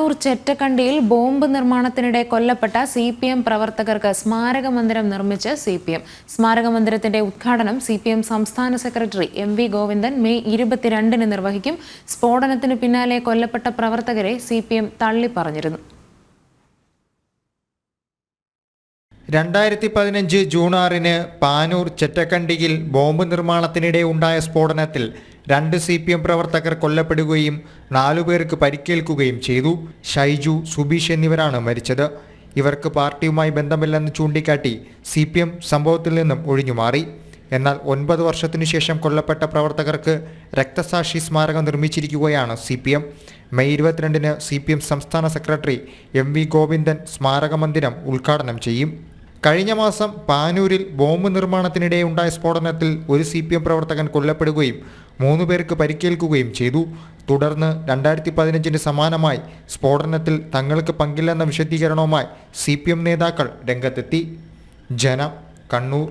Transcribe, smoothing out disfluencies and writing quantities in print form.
Panoor ചെറ്റക്കണ്ടിയിൽ bomb നിർമ്മാണത്തിനിടെ കൊല്ലപ്പെട്ട CPM പ്രവർത്തകർക്ക് സ്മാരക മന്ദിരം നിർമ്മിച്ച് CPM. സ്മാരക മന്ദിരത്തിന്റെ ഉദ്ഘാടനം CPM സംസ്ഥാന സെക്രട്ടറി MV ഗോവിന്ദൻ മെയ് 22-ന് നിർവഹിക്കും. സ്ഫോടനത്തിന് പിന്നാലെ കൊല്ലപ്പെട്ട പ്രവർത്തകരെ CPM തള്ളിപ്പറഞ്ഞിരുന്നു. 2015 ജൂൺ 6-ന് പാനൂർ ചെറ്റക്കണ്ടിയിൽ ബോംബ് നിർമ്മാണത്തിനിടെ ഉണ്ടായ സ്ഫോടനത്തിൽ 2 CPM പ്രവർത്തകർ കൊല്ലപ്പെടുകയും 4 പേർക്ക് പരിക്കേൽക്കുകയും ചെയ്തു. ഷൈജു, സുബീഷ് എന്നിവരാണ് മരിച്ചത്. ഇവർക്ക് പാർട്ടിയുമായി ബന്ധമില്ലെന്ന് ചൂണ്ടിക്കാട്ടി CPM സംഭവത്തിൽ നിന്നും ഒഴിഞ്ഞുമാറി. എന്നാൽ 9 വർഷത്തിനു ശേഷം കൊല്ലപ്പെട്ട പ്രവർത്തകർക്ക് രക്തസാക്ഷി സ്മാരകം നിർമ്മിച്ചിരിക്കുകയാണ് CPM. മെയ് 22-ന് CPM സംസ്ഥാന സെക്രട്ടറി MV ഗോവിന്ദൻ സ്മാരക മന്ദിരം ഉദ്ഘാടനം ചെയ്യും. കഴിഞ്ഞ മാസം പാനൂരിൽ ബോംബ് നിർമ്മാണത്തിനിടെ ഉണ്ടായ സ്ഫോടനത്തിൽ ഒരു CPM പ്രവർത്തകൻ കൊല്ലപ്പെടുകയും 3 പേർക്ക് പരിക്കേൽക്കുകയും ചെയ്തു. തുടർന്ന് 2015-ന് സമാനമായി സ്ഫോടനത്തിൽ തങ്ങൾക്ക് പങ്കില്ലെന്ന വിശദീകരണവുമായി CPM നേതാക്കൾ രംഗത്തെത്തി. ജനം, കണ്ണൂർ.